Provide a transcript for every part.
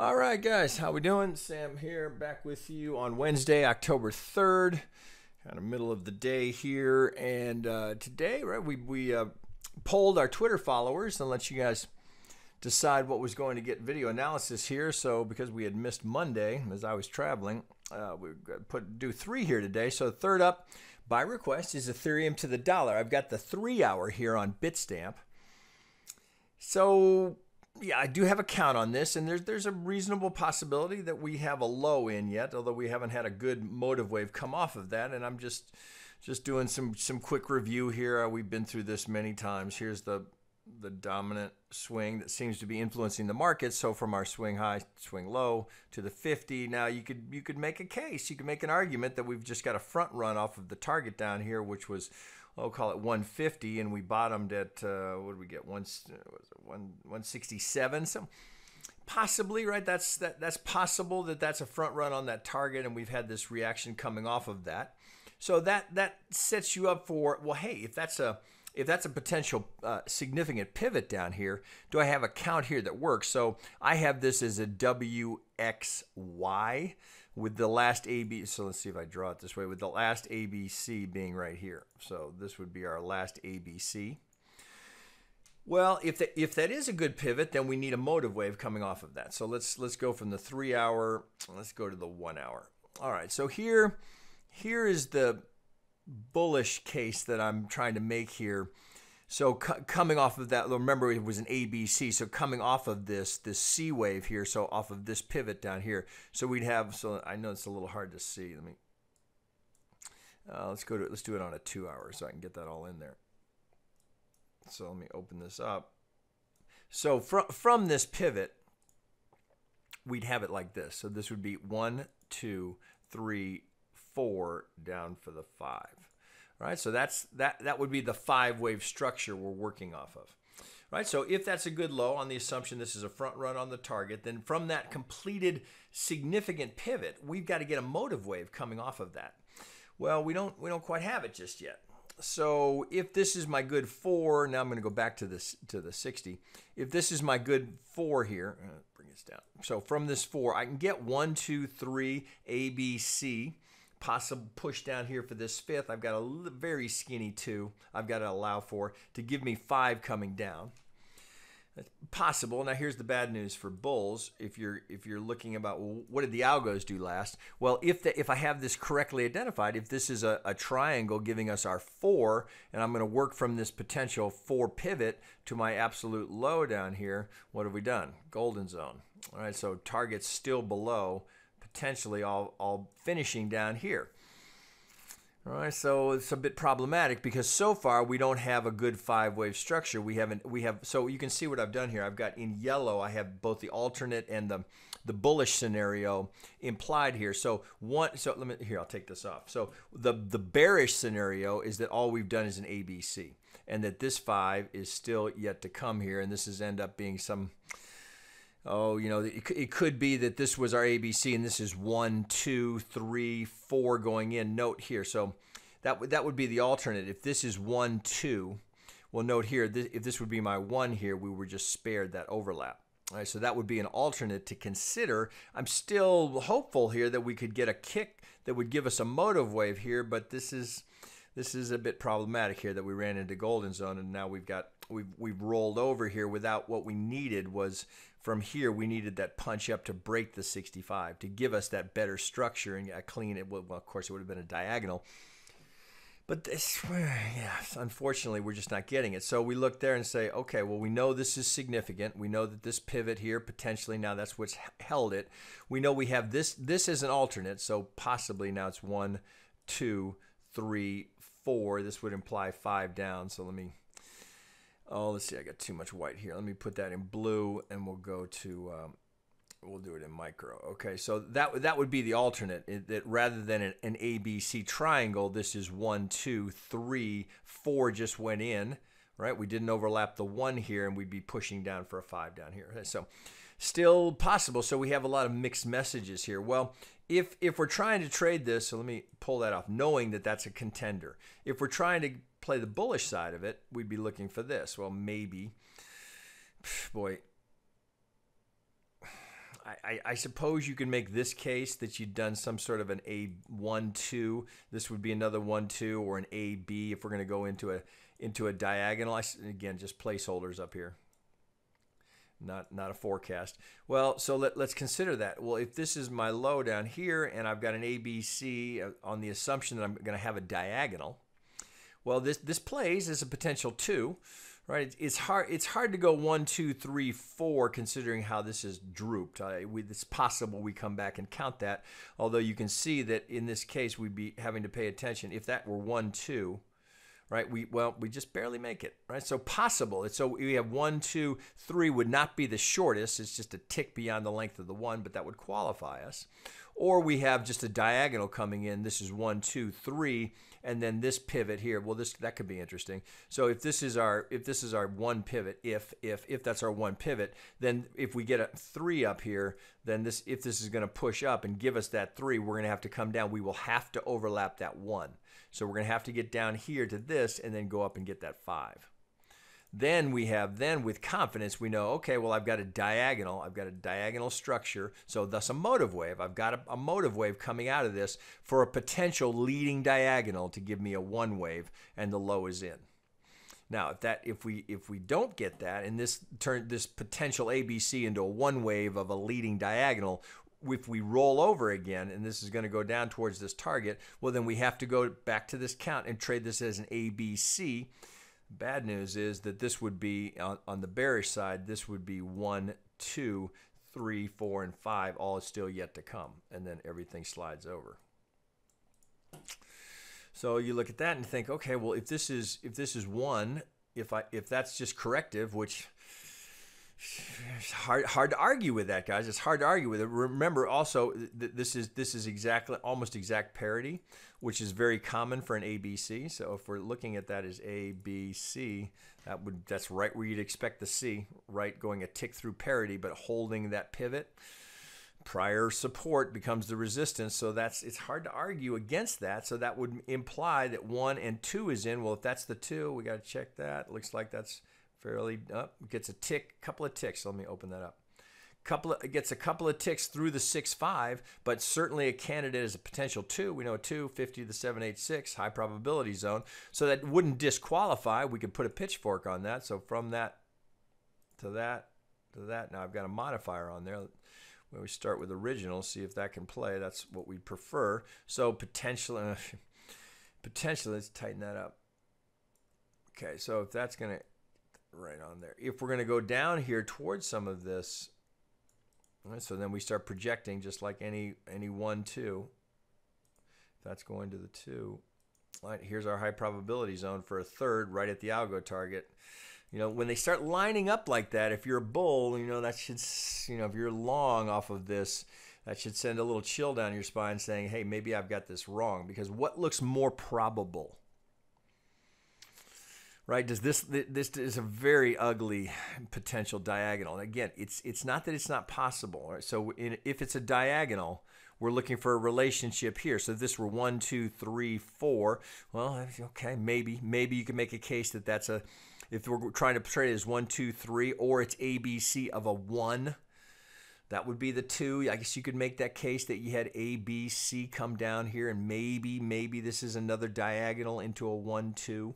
All right, guys, how we doing? Sam here, back with you on Wednesday, October 3rd, kind of middle of the day here. And today, right, we polled our Twitter followers and let you guys decide what was going to get video analysis here. So because we had missed Monday as I was traveling, we do 3 here today. So third up by request is Ethereum to the dollar. I've got the 3-hour here on Bitstamp. So yeah, I do have a count on this, and there's a reasonable possibility that we have a low in yet, although we haven't had a good motive wave come off of that. And I'm just doing some quick review here. We've been through this many times. Here's the dominant swing that seems to be influencing the market. So from our swing high, swing low to the 50. Now you could make a case, you could make an argument that we've just got a front run off of the target down here, which was, I'll call it 150, and we bottomed at what did we get? 167. So possibly, right? That's possible that's a front run on that target, and we've had this reaction coming off of that. So that sets you up for, well, hey, if that's a potential significant pivot down here, do I have a count here that works? So I have this as a WXY with the last AB. So let's see if I draw it this way, with the last ABC being right here. So this would be our last ABC. Well, if that is a good pivot, then we need a motive wave coming off of that. So let's go from the 3-hour, let's go to the 1-hour. All right, so here is the bullish case that I'm trying to make here. So coming off of that, remember it was an ABC, so coming off of this C wave here, so off of this pivot down here, so we'd have, so I know it's a little hard to see. Let me let's do it on a 2-hour so I can get that all in there. So let me open this up. So from this pivot, we'd have it like this. So this would be 1, 2, 3, 4 down for the 5. Right, so that would be the 5-wave structure we're working off of. Right, so if that's a good low on the assumption this is a front run on the target, then from that completed significant pivot, we've got to get a motive wave coming off of that. Well, we don't quite have it just yet. So if this is my good 4, now I'm going to go back to the 60. If this is my good 4 here, bring this down. So from this 4, I can get 1, 2, 3, A, B, C. Possible push down here for this 5th. I've got a very skinny 2 I've got to allow for to give me 5 coming down. That's possible. Now here's the bad news for bulls. If you're looking about, well, what did the algos do last? Well, if I have this correctly identified, if this is a triangle giving us our 4, and I'm going to work from this potential 4 pivot to my absolute low down here, what have we done? Golden zone. All right, so target's still below, potentially all finishing down here. All right, so it's a bit problematic because so far we don't have a good 5-wave structure. So you can see what I've done here. I've got in yellow, I have both the alternate and the bullish scenario implied here. So I'll take this off. So the bearish scenario is that all we've done is an ABC, and that this 5 is still yet to come here, and this is end up being some, oh, you know, it could be that this was our ABC and this is 1, 2, 3, 4 going in. Note here, so that would be the alternate. If this is 1, 2, well, note here, if this would be my 1 here, we were just spared that overlap. All right, so that would be an alternate to consider. I'm still hopeful here that we could get a kick that would give us a motive wave here, but this is a bit problematic here that we ran into golden zone, and now we've rolled over here without what we needed was from here. We needed that punch up to break the 65 to give us that better structure and clean it. Well, of course, it would have been a diagonal. But this, yeah, unfortunately, we're just not getting it. So we look there and say, okay, well, we know this is significant. We know that this pivot here, potentially now that's what's held it. We know we have this as an alternate. So possibly now it's 1, 2, 3, 4. This would imply 5 down. So let's see, I got too much white here. Let me put that in blue, and we'll go to, we'll do it in micro. Okay, so that would be the alternate. That rather than an ABC triangle, this is 1, 2, 3, 4 just went in, right? We didn't overlap the 1 here, and we'd be pushing down for a 5 down here. So still possible. So we have a lot of mixed messages here. Well, if we're trying to trade this, so let me pull that off, knowing that that's a contender. If we're trying to play the bullish side of it, we'd be looking for this. Well, maybe, boy, I suppose you can make this case that you've done some sort of an A1-2. This would be another 1-2 or an AB if we're going to go into a diagonal. Again, just placeholders up here. Not a forecast. Well, so let's consider that. Well, if this is my low down here and I've got an ABC on the assumption that I'm going to have a diagonal, well, this plays as a potential 2, right? It's hard to go 1, 2, 3, 4 considering how this is drooped. It's possible we come back and count that, although you can see that in this case we'd be having to pay attention. If that were 1, 2, right? We just barely make it, right? So possible. So we have 1, 2, 3 would not be the shortest. It's just a tick beyond the length of the 1, but that would qualify us. Or we have just a diagonal coming in. This is 1, 2, 3, and then this pivot here. Well, that could be interesting. So if this is our one pivot, if that's our one pivot, then if we get a 3 up here, then if this is going to push up and give us that 3, we're going to have to come down. We will have to overlap that 1. So we're going to have to get down here to this and then go up and get that 5. Then with confidence, we know, okay, well, I've got a diagonal. I've got a diagonal structure. So thus a motive wave. I've got a motive wave coming out of this for a potential leading diagonal to give me a 1 wave, and the low is in. Now, if we don't get that, and this potential ABC into a 1 wave of a leading diagonal, if we roll over again, and this is going to go down towards this target, well, then we have to go back to this count and trade this as an ABC. Bad news is that this would be, on the bearish side, this would be 1, 2, 3, 4, and 5, all is still yet to come, and then everything slides over. So you look at that and think, okay, well, if this is 1, if that's just corrective, which it's hard to argue with that, guys. It's hard to argue with it. Remember also that this is exactly almost exact parity, which is very common for an ABC. So if we're looking at that as ABC, that's right where you'd expect the C, right, going a tick through parity, but holding that pivot. Prior support becomes the resistance, so it's hard to argue against that. So that would imply that 1 and 2 is in. Well, if that's the 2, we got to check that. It looks like that's fairly up. Gets a tick, couple of ticks. So let me open that up. It gets a couple of ticks through the 6-5, but certainly a candidate is a potential 2. We know a 2, 50 to the 786, high probability zone. So that wouldn't disqualify. We could put a pitchfork on that. So from that to that to that. Now I've got a modifier on there. When we start with original, see if that can play. That's what we prefer. So potentially, let's tighten that up. Okay, so if that's going to, right on there. If we're going to go down here towards some of this, right, so then we start projecting just like any 1, 2. If that's going to the 2, right, here's our high probability zone for a third right at the algo target. You know, when they start lining up like that, if you're a bull, you know, that should, you know, if you're long off of this, that should send a little chill down your spine saying, hey, maybe I've got this wrong. Because what looks more probable? Right? This is a very ugly potential diagonal. And again, it's not that it's not possible. Right? So if it's a diagonal, we're looking for a relationship here. So if this were 1, 2, 3, 4, well, okay, maybe you can make a case that that's a, if we're trying to portray it as 1, 2, 3, or it's ABC of a 1, that would be the 2. I guess you could make that case that you had ABC come down here, and maybe this is another diagonal into a 1, 2.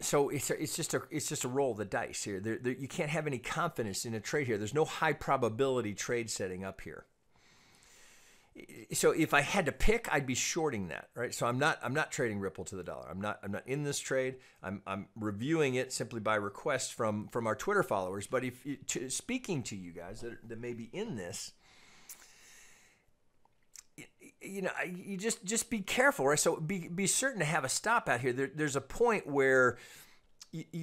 So it's just a roll of the dice here. You can't have any confidence in a trade here. There's no high probability trade setting up here. So if I had to pick, I'd be shorting that, right? So I'm not trading Ripple to the dollar. I'm not in this trade. I'm reviewing it simply by request from our Twitter followers. But speaking to you guys that may be in this, you know, you just be careful, right? So be certain to have a stop out here. There's a point where if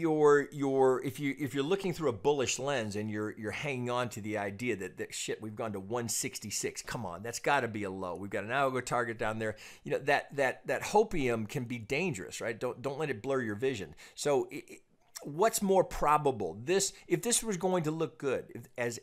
you're looking through a bullish lens and you're hanging on to the idea that shit, we've gone to 166. Come on, that's got to be a low. We've got an algo target down there. You know, that hopium can be dangerous, right? Don't let it blur your vision. So what's more probable? This, if this was going to look good as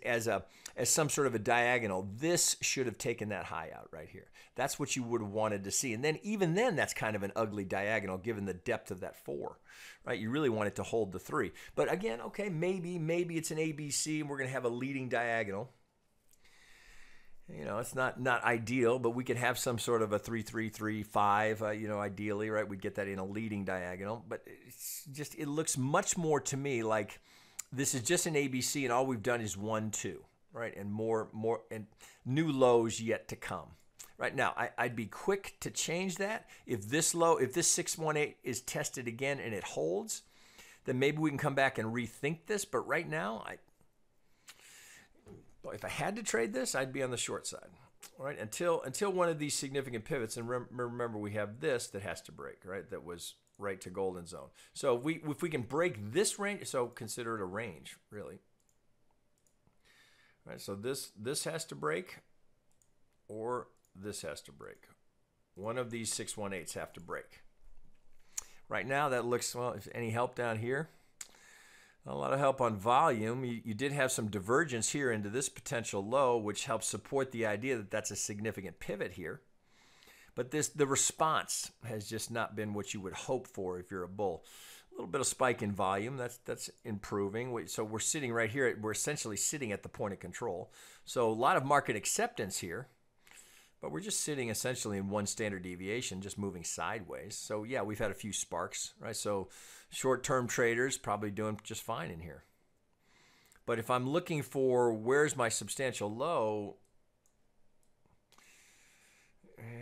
some sort of a diagonal, this should have taken that high out right here. That's what you would have wanted to see. And then even then, that's kind of an ugly diagonal given the depth of that 4, right? You really want it to hold the 3. But again, okay, maybe it's an ABC and we're going to have a leading diagonal. You know, it's not ideal, but we could have some sort of a 3, 3, 3, 5, you know, ideally, right? We'd get that in a leading diagonal, but it's just, it looks much more to me like this is just an ABC and all we've done is 1, 2, right? And more and new lows yet to come. Right now, I'd be quick to change that. If this 618 is tested again and it holds, then maybe we can come back and rethink this. But right now, if I had to trade this, I'd be on the short side, right? Until one of these significant pivots, and remember we have this that has to break, right? That was right to golden zone. So if we can break this range, so consider it a range, really. Right, so this has to break, or this has to break. One of these 618s have to break. Right now, that looks, well, if any help down here, not a lot of help on volume. You did have some divergence here into this potential low, which helps support the idea that that's a significant pivot here. But the response has just not been what you would hope for if you're a bull. A little bit of spike in volume, that's improving. So we're sitting right here, we're essentially sitting at the point of control. So a lot of market acceptance here, but we're just sitting essentially in one standard deviation, just moving sideways. So yeah, we've had a few sparks, right? So short-term traders probably doing just fine in here. But if I'm looking for where's my substantial low,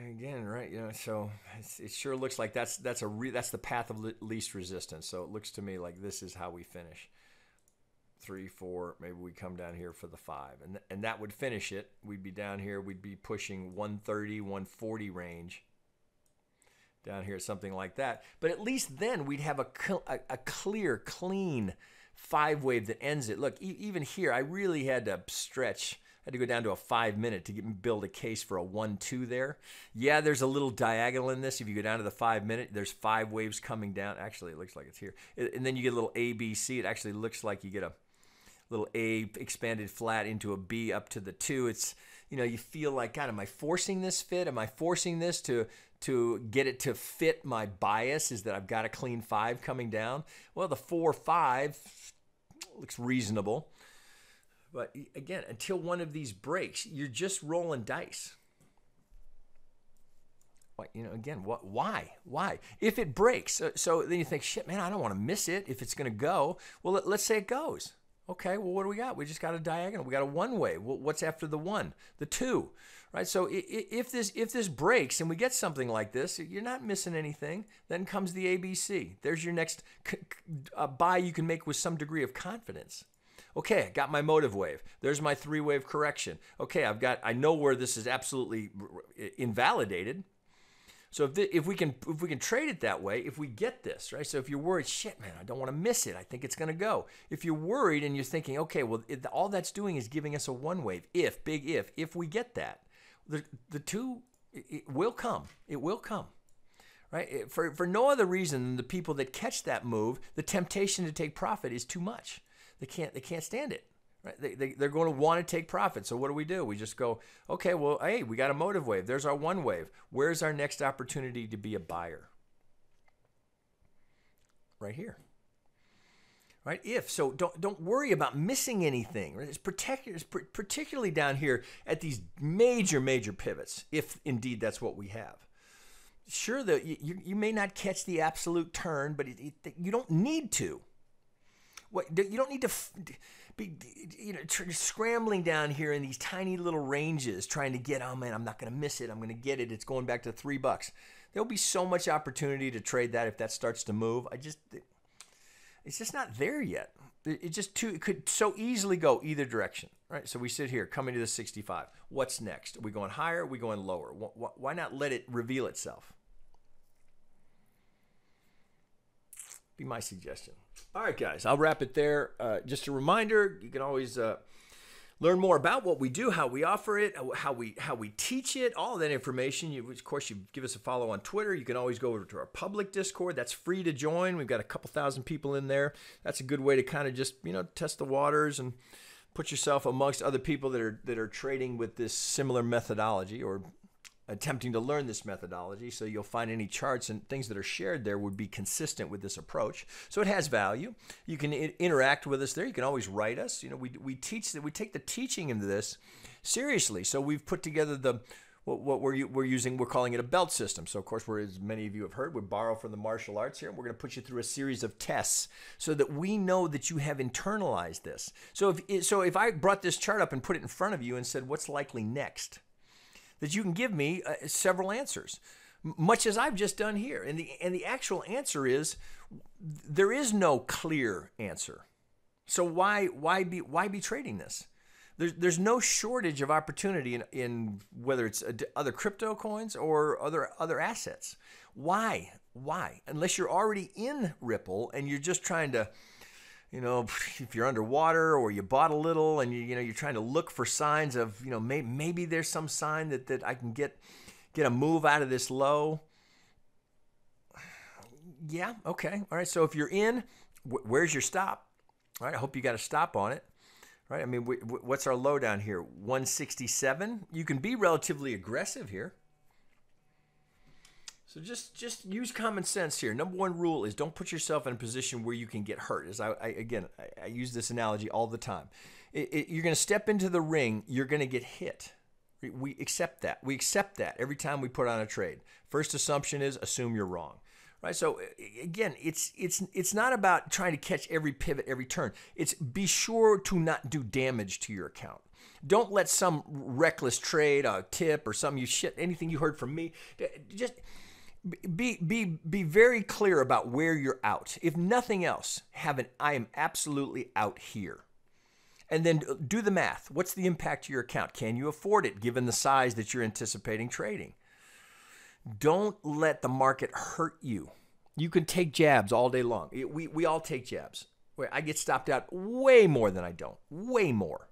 again, right? You know, so it sure looks like that's the path of least resistance. So it looks to me like this is how we finish. 3, 4, maybe we come down here for the 5, and that would finish it. We'd be down here. We'd be pushing 130, 140 range. Down here, something like that. But at least then we'd have a clear, clean 5 wave that ends it. Look, even here, I really had to stretch. I had to go down to a 5-minute to build a case for a 1-2 there. Yeah, there's a little diagonal in this. If you go down to the 5-minute, there's 5 waves coming down. Actually, it looks like it's here. And then you get a little ABC. It actually looks like you get a little A expanded flat into a B up to the 2. It's, you know, you feel like, God, am I forcing this fit? Am I forcing this to get it to fit my bias, is that I've got a clean 5 coming down? Well, the 4-5 looks reasonable. But again, until one of these breaks, you're just rolling dice. You know, again, why? If it breaks, so then you think, shit, man, I don't want to miss it if it's going to go. Well, let's say it goes. Okay, well, what do we got? We just got a diagonal. We got a 1-way. Well, what's after the 1? The 2, right? So if this breaks and we get something like this, you're not missing anything. Then comes the ABC. There's your next buy you can make with some degree of confidence. Okay, I got my motive wave. There's my 3-wave correction. Okay, I know where this is absolutely invalidated. So if we can trade it that way, if we get this, right? So if you're worried, shit, man, I don't want to miss it. I think it's going to go. If you're worried and you're thinking, okay, well, all that's doing is giving us a 1-wave. If we get that, the 2, it will come. It will come, right? For no other reason than the people that catch that move, the temptation to take profit is too much. They can't stand it. Right? They're going to want to take profit. So what do? We just go, okay, well, hey, we got a motive wave. There's our 1-wave. Where's our next opportunity to be a buyer? Right here. Right? So don't worry about missing anything. Right? It's particularly down here at these major pivots, if indeed that's what we have. Sure, you may not catch the absolute turn, but you don't need to. You don't need to be, scrambling down here in these tiny little ranges trying to get, oh man, I'm not going to miss it. I'm going to get it. It's going back to $3. There'll be so much opportunity to trade that if that starts to move. It's just not there yet. It could so easily go either direction, right? So we sit here coming to the 65. What's next? Are we going higher? Are we going lower? Why not let it reveal itself? Be my suggestion. All right, guys, I'll wrap it there. Just a reminder, you can always learn more about what we do, how we offer it, how we teach it, all of that information. Of course, you give us a follow on Twitter. You can always go over to our public Discord. That's free to join. We've got a couple thousand people in there. That's a good way to kind of just, test the waters and put yourself amongst other people that are trading with this similar methodology or attempting to learn this methodology. So you'll find any charts and things that are shared there would be consistent with this approach. So it has value. You can interact with us there. You can always write us. We teach that, we take the teaching into this seriously. So we've put together what we're using, we're calling it a belt system. So of course, as many of you have heard, we borrow from the martial arts here. We're going to put you through a series of tests so that we know that you have internalized this. So if I brought this chart up and put it in front of you and said, what's likely next? That you can give me several answers, much as I've just done here. And the actual answer is, there is no clear answer. So why be trading this? There's no shortage of opportunity in whether it's other crypto coins or other assets. Why? Unless you're already in Ripple and you're just trying to, if you're underwater or you bought a little and you're trying to look for signs of, maybe there's some sign that I can get a move out of this low. Yeah, okay. All right. So if you're in, where's your stop? All right. I hope you got a stop on it. Right? I mean, what's our low down here? 167. You can be relatively aggressive here. So just use common sense here. Number one rule is don't put yourself in a position where you can get hurt. As I use this analogy all the time. You're going to step into the ring. You're going to get hit. We accept that. We accept that every time we put on a trade. First assumption is assume you're wrong. Right? So again, it's not about trying to catch every pivot, every turn. It's be sure to not do damage to your account. Don't let some reckless trade, a tip or anything you heard from me, just be very clear about where you're out. If nothing else, I am absolutely out here. And then do the math. What's the impact to your account? Can you afford it given the size that you're anticipating trading? Don't let the market hurt you. You can take jabs all day long. We all take jabs. I get stopped out way more than I don't. Way more.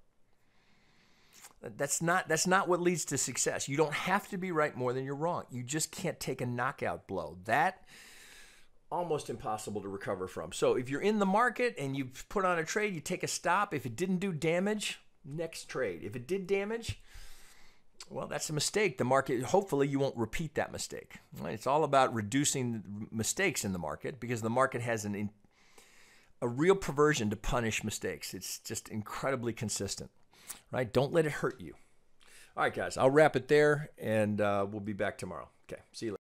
That's not what leads to success. You don't have to be right more than you're wrong. You just can't take a knockout blow. That almost impossible to recover from. So if you're in the market and you've put on a trade, you take a stop. If it didn't do damage, next trade. If it did damage, well, that's a mistake. The market, hopefully you won't repeat that mistake. Right? It's all about reducing mistakes in the market because the market has a real perversion to punish mistakes. It's just incredibly consistent. Right? Don't let it hurt you. All right, guys, I'll wrap it there, and we'll be back tomorrow. Okay, see you later.